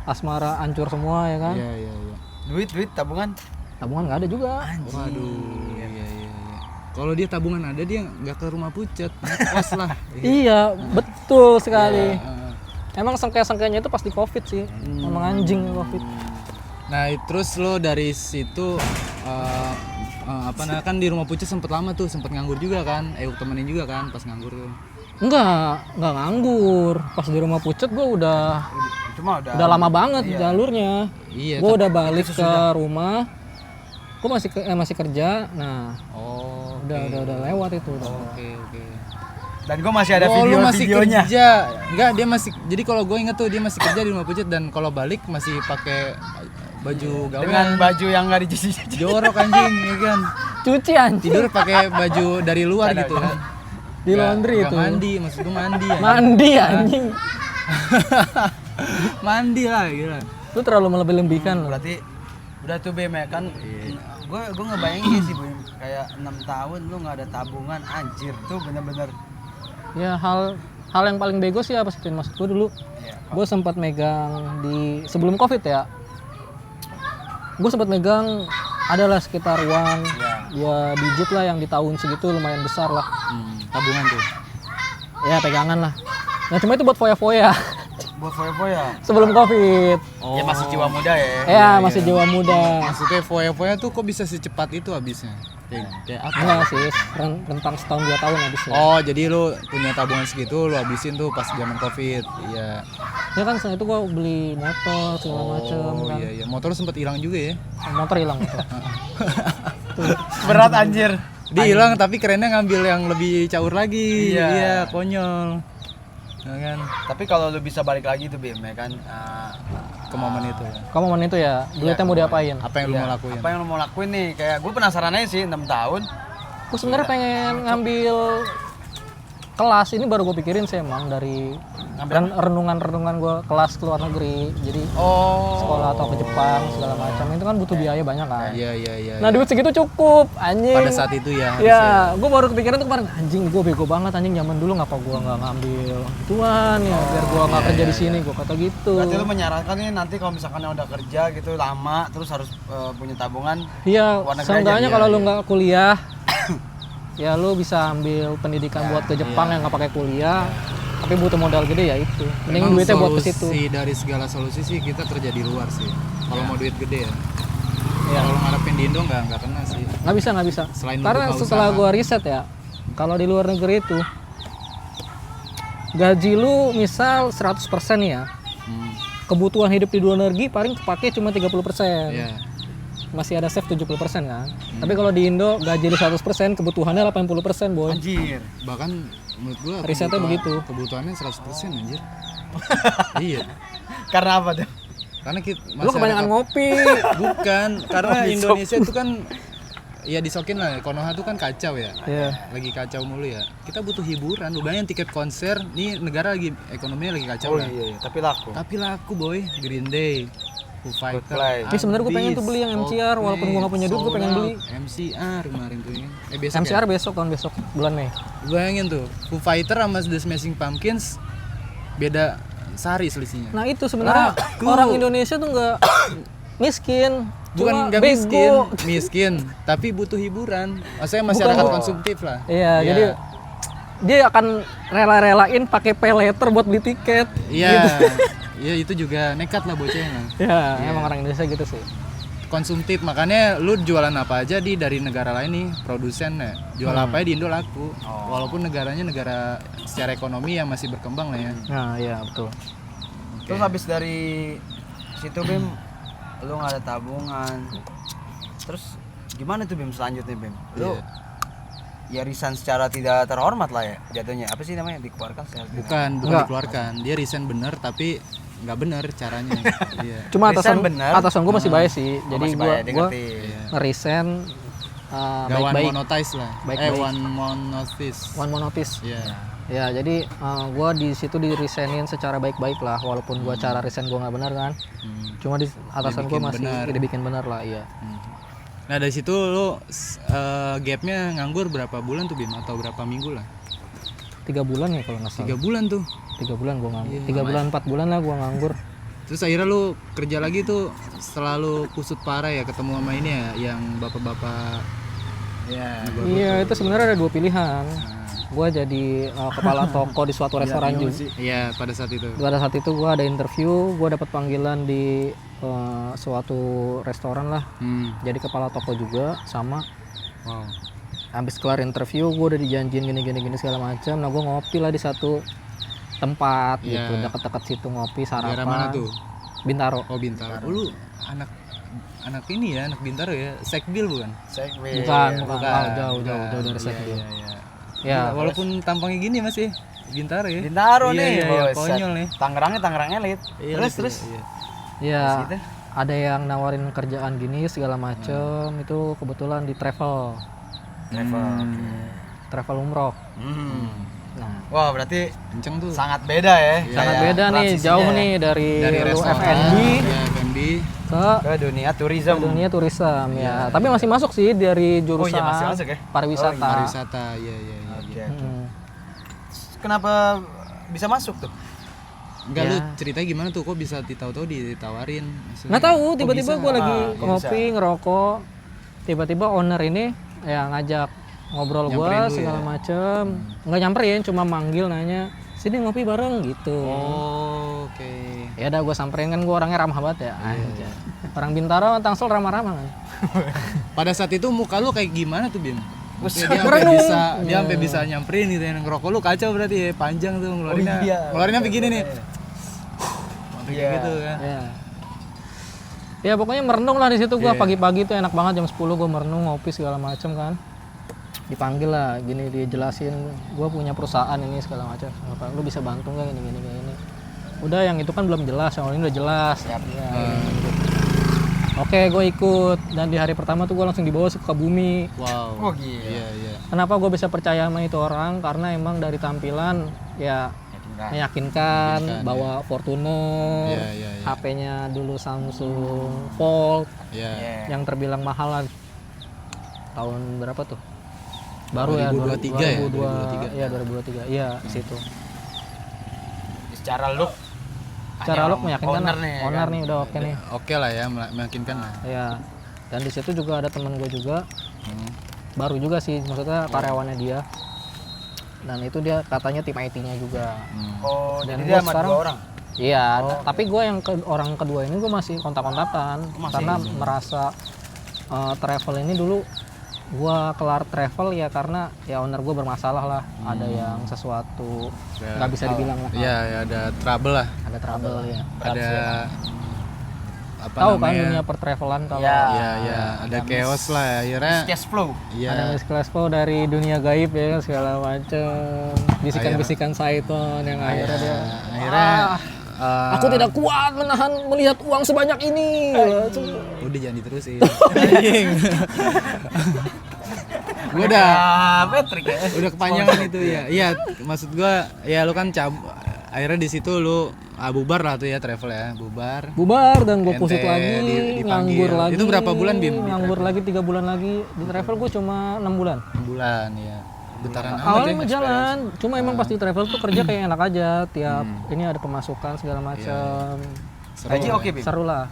S4: asmara hancur semua ya kan.
S3: Iya.
S2: Duit tabungan?
S4: Tabungan nggak ada juga.
S3: Waduh, iya. Kalau dia tabungan ada, dia nggak ke rumah pucet, kos lah.
S4: Iya betul sekali.
S3: Iya.
S4: Emang sengkanya itu pas di covid sih, emang anjing covid.
S3: Nah, terus lo dari situ kan di rumah pucet sempet lama tuh, sempet nganggur juga kan? Temenin juga kan pas nganggur tuh.
S4: Enggak nganggur. Pas di rumah pucet gue udah
S2: Cuma
S4: udah lama banget jalurnya.
S3: Iya.
S4: Gue udah balik ke rumah. Gue masih kerja. Nah, udah lewat itu udah.
S3: Oke.
S2: Dan gue masih ada
S3: Lu masih
S2: videonya.
S3: kerja. Enggak, dia masih. Jadi kalau gue inget tuh dia masih kerja di rumah pucet, dan kalau balik masih pakai baju gawean.
S2: Dengan baju yang nggak dicuci.
S3: Jorok anjing, ya kan.
S4: Cuci anjing.
S3: Tidur pakai baju dari luar gitu kan.
S4: Di laundry
S3: Nggak
S4: itu.
S3: mandi, maksud gue mandi ya.
S4: Mandi anjing.
S3: Mandi lah gila.
S4: Lu terlalu melebih-lebihkan lu.
S2: Berarti udah tuh Bem ya kan. Gue ngebayangin sih Bem, kayak 6 tahun lu nggak ada tabungan, anjir tuh bener-bener.
S4: Ya hal yang paling bego sih apa sih maksud gue dulu.
S2: Iya.
S4: Gue sempat megang di sebelum covid ya. Gue sempat megang adalah sekitar uang 2 digit lah yang di tahun segitu, lumayan besar lah.
S3: Tabungan tuh.
S4: Ya pegangan lah. Nah cuma itu buat foya-foya
S2: Buat foya-foya.
S4: sebelum covid.
S2: Ya masih jiwa muda ya.
S4: Ya masih jiwa muda.
S3: Maksudnya foya-foya tuh kok bisa secepat itu habisnya? Kayak apa?
S4: Enggak sih, rentang setahun 2 tahun habisnya.
S3: Oh, jadi lu punya tabungan segitu, lu habisin tuh pas zaman Covid. Iya.
S4: Ya kan setelah itu gua beli motor segala macem kan.
S3: Iya. Motor sempet hilang juga ya.
S4: Motor hilang motor.
S2: Berat anjir.
S3: Dia hilang tapi kerennya ngambil yang lebih caur lagi.
S2: Iya.
S3: Iya, konyol. Ya kan?
S2: Tapi kalau lu bisa balik lagi tuh Bim ya kan.
S3: Ke momen itu ya.
S4: Kamu momen itu ya, duitnya mau diapain?
S3: Apa yang lu mau lakuin?
S2: Apa yang lu mau lakuin nih? Kayak gue penasaran aja sih 6 tahun.
S4: Gue sebenarnya pengen ngambil kelas, ini baru gue pikirin sih emang dari renungan gue kelas ke luar negeri, jadi sekolah atau ke Jepang segala macam itu kan butuh biaya banyak kan.
S3: Iya.
S4: Nah duit segitu cukup anjing.
S3: Pada saat itu ya.
S4: Ya, gue baru kepikiran tuh kemarin, anjing gue bego banget anjing, zaman dulu ngapa gue nggak ngambil gituan ya biar gue nggak kerja di sini, gue kata gitu.
S2: Berarti lu menyarankan nih nanti kalau misalkan udah kerja gitu lama terus harus punya tabungan.
S4: Iya,
S2: luar negeri
S4: seenggaknya
S2: aja.
S4: kalau lu nggak kuliah ya lu bisa ambil pendidikan buat ke Jepang yang nggak pakai kuliah, tapi butuh modal gede ya itu. Mending duitnya buat ke situ.
S3: Solusi dari segala solusi sih kita kerja di luar sih. Kalau mau duit gede ya.
S4: Iya.
S3: Kalau ngarepin di Indo nggak kena sih.
S4: Nggak bisa.
S3: Selain
S4: Karena
S3: buka
S4: setelah
S3: usaha.
S4: gua riset ya, kalau di luar negeri itu gaji lu misal 100% ya, kebutuhan hidup di luar negeri paling kepake cuma 30%.
S3: Iya.
S4: Masih ada save 70% kan. Tapi kalau di Indo gaji lu 100%, kebutuhannya 80%, boy.
S2: Anjir.
S3: Bahkan menurut gua
S4: Risetnya begitu.
S3: Kebutuhannya 100% anjir. Iya.
S2: Karena apa tuh?
S3: Karena kita
S4: Lu kebanyakan ngopi.
S3: Bukan, karena Indonesia itu kan ya disokin lah, Konoha tuh kan kacau ya.
S4: Iya.
S3: Lagi kacau mulu ya. Kita butuh hiburan. Lu bayangin tiket konser, nih negara lagi ekonominya lagi kacau lah.
S2: Iya, tapi laku.
S3: Tapi laku boy, Green Day, Foo Fighter.
S2: Coldplay.
S4: Ini sebenarnya gue pengen tuh beli yang MCR, walaupun gue nggak punya duit gue pengen beli.
S3: MCR kemarin tuh ya. Besok
S4: MCR
S3: ya?
S4: besok tahun besok bulan Mei.
S3: Bayangin tuh, Foo Fighter sama The Smashing Pumpkins beda sehari selisihnya.
S4: Nah itu sebenarnya orang Indonesia tuh nggak miskin,
S3: Bukan
S4: cuma
S3: nggak
S4: bego.
S3: miskin, tapi butuh hiburan. Maksudnya masyarakat konsumtif lah.
S4: Iya, jadi dia akan rela-relain pakai pay later buat beli tiket.
S3: Iya, iya itu juga nekat lah bocahnya.
S4: Ya, emang orang Indonesia gitu sih.
S3: Konsumtif, makanya lu jualan apa aja dari negara lain nih, produsen ya. Jual apa aja di Indo laku. Walaupun negaranya negara secara ekonomi yang masih berkembang lah ya.
S4: Nah, iya betul.
S2: Terus habis dari situ Bim, lu nggak ada tabungan. Terus gimana tuh Bim selanjutnya Bim? Lu ya resign secara tidak terhormat lah ya jatuhnya. Apa sih namanya, dikeluarkan secara tidak-
S3: Bukan
S4: Enggak.
S3: dikeluarkan. Dia resign bener tapi nggak bener caranya. Iya.
S4: Cuma
S2: Resign
S4: atasan
S2: bener.
S4: atasan gue masih baik sih. Jadi
S2: masih
S4: gue
S2: bayar, dia ngerti.
S4: nge-resign
S3: Gak one
S4: baik-baik.
S3: monetize lah.
S4: Baik-baik.
S3: One monotis.
S4: One monotis.
S3: Iya.
S4: Ya, jadi gue di situ diresignin secara baik-baik lah, walaupun gue cara resign gue nggak benar kan. Cuma di atasan gue
S3: Dibikin
S4: masih
S3: benar.
S4: dibikin benar lah, iya.
S3: Nah dari situ lu gapnya nganggur berapa bulan tuh Bim? Atau berapa minggu lah?
S4: 3 bulan ya kalau nggak salah.
S3: 3 bulan tuh.
S4: 3 bulan gue nganggur.
S3: Iya,
S4: 3 bulan 4 bulan lah gue nganggur.
S3: Terus akhirnya lu kerja lagi tuh setelah lu kusut parah ya, ketemu sama ini ya yang bapak-bapak.
S2: Iya.
S4: Iya, itu sebenarnya ada 2 pilihan. Gue jadi kepala toko di suatu restoran juga.
S3: Iya pada saat itu.
S4: Pada saat itu gue ada interview, gue dapat panggilan di suatu restoran lah. Jadi kepala toko juga sama.
S3: Wow.
S4: Habis kelar interview, gue udah dijanjiin gini segala macam. Nah, gue ngopi lah di satu tempat
S3: Iya.
S4: gitu, dekat-dekat situ ngopi sarapan.
S3: Daerah mana tuh?
S4: Bintaro.
S3: Oh Bintaro. Oh, lu anak ini ya, anak Bintaro ya. Sekbil bukan?
S4: Bukan. Jauh dari
S3: Iya,
S4: Sekbil.
S3: iya, iya.
S4: Ya,
S3: Walaupun tampangnya gini masih Bintaro ya.
S2: Bintaro
S3: Iya,
S2: nih,
S3: iya, iya,
S2: buset.
S3: konyol nih.
S2: Tangerang elit.
S3: Iya,
S2: Terus.
S3: iya.
S4: ya
S2: gitu.
S4: ada yang nawarin kerjaan gini segala macem. Itu kebetulan di travel umroh. Nah,
S2: Wah, berarti
S3: Kenceng tuh.
S2: sangat beda ya.
S4: sangat
S2: kayak
S4: beda nih,
S2: transisinya
S4: jauh
S2: ya.
S4: nih dari lu
S3: restoran,
S4: F&B
S3: ya, F&B.
S4: ke
S2: Ke dunia tourism.
S4: dunia turism ya. Tapi masih masuk sih dari
S2: Oh
S4: jurusan
S2: iya, masih masuk ya?
S4: pariwisata.
S3: Pariwisata, iya iya iya.
S2: Oke.
S4: Hmm.
S2: Kenapa bisa masuk tuh?
S3: Enggak
S4: Ya.
S3: lu ceritanya gimana tuh kok bisa tahu-tahu ditawarin? Maksudnya,
S4: Nggak tahu, tiba-tiba
S3: bisa?
S4: gue lagi
S2: kok
S4: ngopi ngerokok, tiba-tiba owner ini ya ngajak ngobrol gue
S3: Nyamperin lu
S4: segala
S3: ya?
S4: macem. Nggak nyamperin, cuma manggil nanya, sini ngopi bareng gitu.
S3: Oh, oke.
S4: Ya udah gue samperin, kan gue orangnya ramah banget ya. Anjay. Orang Bintaro Tangsel ramah-ramah kan.
S3: Pada saat itu muka lu kayak gimana tuh Bim? Maksudnya dia sampai
S4: merenung.
S3: bisa sampai bisa nyamperin gitu ya, ngerokok lu kacau berarti ya, panjang tuh ngeluarinnya.
S2: iya.
S3: Ngeluarinnya begini nih.
S2: Iya.
S3: Gitu kan.
S4: Ya. Ya pokoknya merenung lah di situ gue.
S3: Iya.
S4: Pagi-pagi tuh enak banget, jam 10 gue merenung ngopi segala macem kan. Dipanggil lah, gini dijelasin, gue punya perusahaan ini segala macam. Lu bisa bantu nggak gini. Udah, yang itu kan belum jelas, yang ini udah jelas. Ya, gitu. Oke, gue ikut, dan di hari pertama tuh gue langsung dibawa ke Sukabumi.
S3: Wow.
S2: Oh gila.
S3: Iya, iya.
S4: Kenapa gue bisa percaya sama itu orang? Karena emang dari tampilan ya meyakinkan, bawa Fortuner,
S3: Iya, iya, iya.
S4: HP-nya dulu Samsung Fold,
S3: Iya.
S4: yang terbilang mahal lah. Tahun berapa tuh? Baru
S3: 2023 ya?
S4: 2023. Iya, 2023. Iya, di situ.
S2: Secara look
S4: Cara look meyakinkan
S2: owner
S4: lah.
S2: nih,
S4: Owner
S2: kan?
S4: nih udah oke nih.
S3: Oke lah ya, meyakinkan lah.
S4: Ya. Dan di situ juga ada teman gue juga,
S3: Hmm.
S4: baru juga sih, maksudnya karyawannya dia. Dan itu dia katanya tim IT-nya juga.
S2: Oh,
S4: Dan
S2: jadi
S4: gua
S2: dia sama
S4: sekarang-
S2: 2 orang.
S4: Iya, tapi gue yang orang kedua ini gue masih kontak-kontakan karena merasa travel ini dulu gue kelar travel ya karena ya owner gue bermasalah lah, ada yang sesuatu nggak bisa dibilang lah,
S3: Iya, ya ada trouble lah.
S4: ada trouble ya.
S3: Ada apa
S4: Tahu kan
S3: namanya?
S4: dunia pertravelan kalau
S2: Ya.
S3: Iya, iya, ada chaos lah ya, akhirnya.
S2: Cash flow.
S3: Iya.
S4: ada misclass flow dari dunia gaib ya segala macem, bisikan-bisikan Saiton yang akhirnya dia
S3: Akhirnya
S4: aku tidak kuat menahan melihat uang sebanyak ini.
S3: udah jangan diterusin. Gue udah
S2: Patrick ya.
S3: udah kepanjangan itu ya. Iya, maksud gua ya lu kan akhirnya di situ lu bubar lah tuh ya, travel ya, bubar.
S4: Bubar dan gue kusut
S3: Ente
S4: lagi,
S3: dipanggil.
S4: nganggur lagi.
S3: Itu berapa bulan, Bim, di
S4: Nganggur lagi 3 bulan lagi. Di travel gue cuma 6 bulan.
S3: Bulan ya. Bentaran amat
S4: Awalnya
S3: ya.
S4: mau jalan, cuma emang pas di travel tuh kerja kayak enak aja. Tiap ini ada pemasukan segala macam.
S2: Gaji oke, Bim.
S4: Seru lah.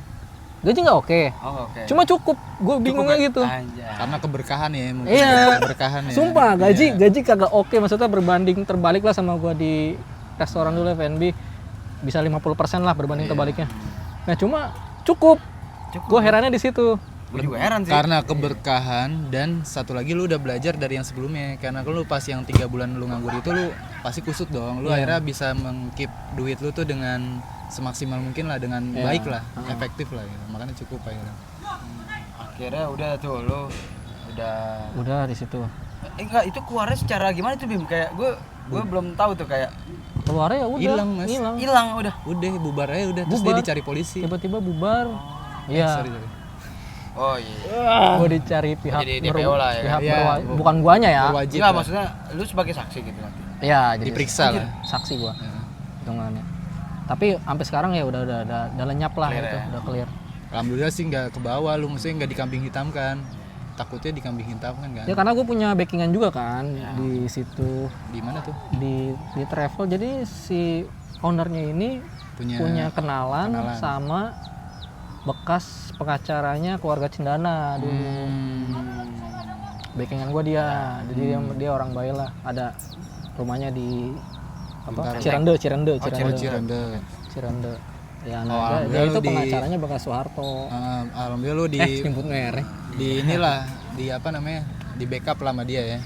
S4: Gaji nggak oke,
S2: Oh, oke.
S4: cuma cukup. Gue bingungnya gitu.
S2: Anjay.
S3: Karena keberkahan ya mungkin.
S4: Iya.
S3: Keberkahan ya.
S4: Sumpah gaji kagak oke, maksudnya berbanding terbalik lah sama gue di restoran dulu F&B, bisa 50% lah berbanding terbaliknya. Nah cuma cukup. Gue herannya di situ.
S2: Gue juga heran sih.
S3: Karena keberkahan dan satu lagi lu udah belajar dari yang sebelumnya. Karena lu pas yang 3 bulan lu nganggur itu lu pasti kusut dong. Lu akhirnya bisa mengkeep duit lu tuh dengan semaksimal mungkin lah, dengan baik lah, efektif lah gitu. Makanya cukup akhirnya.
S2: Akhirnya udah tuh lu
S4: Udah di situ.
S2: enggak, itu keluarnya secara gimana tuh, Bim? Kayak gue belum tahu tuh, kayak
S4: Keluarnya ya udah.
S3: Hilang, Mas.
S2: hilang udah.
S3: Udah bubar aja udah, terus
S4: Bubar.
S3: dia dicari polisi.
S4: Tiba-tiba bubar. Iya.
S3: Sorry.
S2: Oh iya.
S4: Gue dicari pihak
S2: Jadi DPO lah ya.
S4: pihak
S3: Iya,
S4: bukan guanya ya.
S3: Berwajib
S2: Enggak,
S3: lah.
S2: maksudnya lu sebagai saksi gitu nanti.
S4: Iya, jadi
S3: Diperiksa lah.
S4: saksi gua.
S3: Ya.
S4: Hitungannya. Tapi sampai sekarang ya udah lenyap lah
S2: Clear
S4: itu,
S2: ya?
S4: udah clear.
S3: Alhamdulillah sih nggak ke bawah, lu maksudnya nggak dikambing hitamkan. Takutnya dikambing hitamkan kan.
S4: Ya karena gue punya backingan juga kan di situ
S3: Di mana tuh?
S4: di travel. Jadi si ownernya ini punya kenalan sama bekas pengacaranya keluarga Cendana dulu. Backingan gue dia, jadi dia orang baik lah. Ada rumahnya di apa? Cirende. Cirende. Ya, nah, dia itu pengacaranya bekas Soeharto.
S3: Alhamdulillah lu
S4: Nyebut merek.
S3: di inilah di apa namanya di backup lah sama dia ya.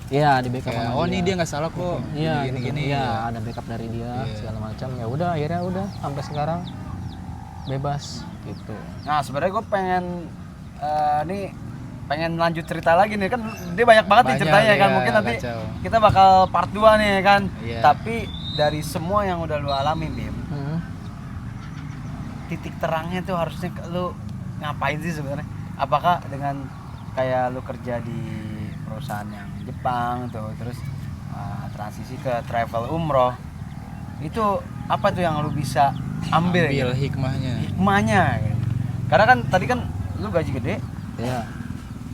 S4: Iya, di backup
S3: Kayak,
S4: sama
S3: oh ini dia nggak salah kok.
S4: Iya,
S3: Gini.
S4: Iya, ada backup dari dia segala macam. Ya udah, akhirnya udah sampai sekarang bebas gitu.
S2: Nah, sebenarnya gue pengen nih pengen lanjut cerita lagi nih kan dia banyak banget nih
S3: Banyak,
S2: ceritanya kan
S3: iya,
S2: mungkin nanti
S3: kacau.
S2: kita bakal part 2 nih kan.
S3: Iya.
S2: Tapi dari semua yang udah lu alami Bim, titik terangnya tuh harusnya lu ngapain sih sebenarnya? Apakah dengan kayak lu kerja di perusahaan yang Jepang tuh terus transisi ke travel umroh itu apa tuh yang lu bisa ambil gitu?
S3: hikmahnya.
S2: Gitu. Karena kan tadi kan lu gaji gede
S4: Iya.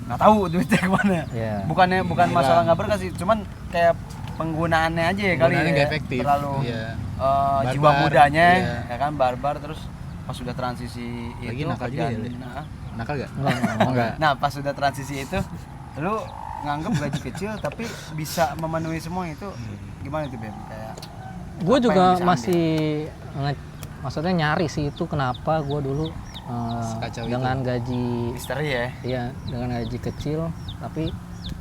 S2: nggak tahu duitnya kemana.
S4: Iya.
S2: Bukan
S3: Inilah.
S2: masalah nggak berkah sih, cuman kayak penggunaannya aja ya kali
S3: Penggunaannya
S2: ya,
S3: nggak efektif.
S2: terlalu
S3: Iya.
S2: jiwa
S3: Barbar,
S2: mudanya
S3: iya.
S2: ya kan barbar terus pas sudah transisi
S3: Lagi
S2: itu
S3: nakal juga
S2: kerjaan,
S3: ya,
S2: nah,
S3: Nakal gak?
S4: Enggak.
S2: nah pas sudah transisi itu lu nganggep gaji kecil tapi bisa memenuhi semua itu gimana tuh Bem? Kayak
S4: Gue
S2: apa
S4: juga
S2: yang bisa
S4: masih maksudnya nyari sih itu kenapa gue dulu
S3: Sekacau itu.
S4: dengan gaji
S2: misteri ya.
S4: iya dengan gaji kecil tapi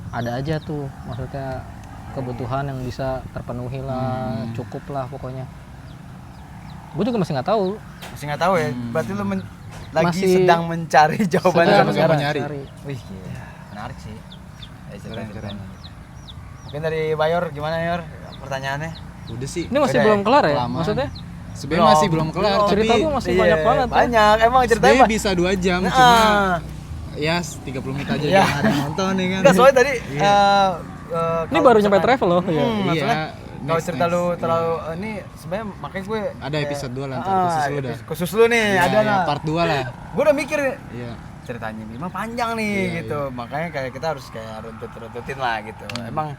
S4: ada aja tuh maksudnya kebutuhan yang bisa terpenuhi lah, cukup lah pokoknya. Gue juga masih nggak tahu.
S2: Masih nggak tahu ya. Berarti lu lagi
S4: Masih
S2: sedang mencari jawaban
S4: sedang
S2: sampai sekarang.
S3: nyari.
S2: Wih, gila. Menarik sih.
S3: Keren.
S2: Mungkin dari Bayor gimana Yor? Pertanyaannya?
S3: Udah sih.
S4: Ini masih
S2: Udah
S4: belum kelar ya?
S3: Kelamaan.
S4: Maksudnya
S3: Sebenarnya masih belum kelar, tapi
S4: cerita gue masih
S2: Iya,
S4: banyak banget. Tuh.
S2: Banyak. Emang ceritanya
S3: sebenarnya bisa 2 jam,
S2: Nah,
S3: cuma ya 30 menit aja
S2: Iya.
S3: jangan ada yang nonton ya kan.
S2: enggak soalnya tadi
S4: Ini baru nyampe travel loh.
S2: Iya.
S4: Ya.
S2: Maksudnya kalau
S3: next,
S2: cerita
S3: next.
S2: lu terlalu ini sebenarnya makanya gue
S3: Ada episode 2 lah ntar, khusus lu dah.
S2: Khusus lu nih,
S3: Ya,
S2: ada
S3: ya,
S2: lah.
S3: part 2 lah.
S2: Gue udah mikir
S3: Iya.
S2: ceritanya ini mah panjang nih
S3: Iya,
S2: gitu. Makanya kayak kita harus kayak runtut-runtutin lah gitu. Emang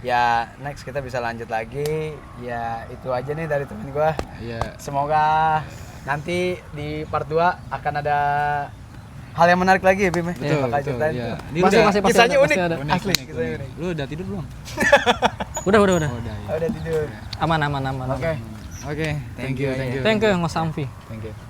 S2: ya next kita bisa lanjut lagi. Ya itu aja nih dari temen gue.
S3: Iya.
S2: Semoga nanti di part 2 akan ada hal yang menarik lagi ya Bim.
S3: Betul,
S2: Bakal
S3: betul,
S2: ceritain.
S3: iya. Ini
S4: Pasti
S3: udah-
S4: pasti
S2: Kisahnya
S4: ada,
S2: unik.
S4: pasti ada.
S2: Asli, kisahnya unik.
S3: Lu udah tidur belum?
S4: Udah.
S3: Oh, udah.
S2: Udah tidur.
S4: Aman.
S2: Oke.
S3: Oke, thank you.
S4: Thank you Mas Samfi.
S3: Thank you.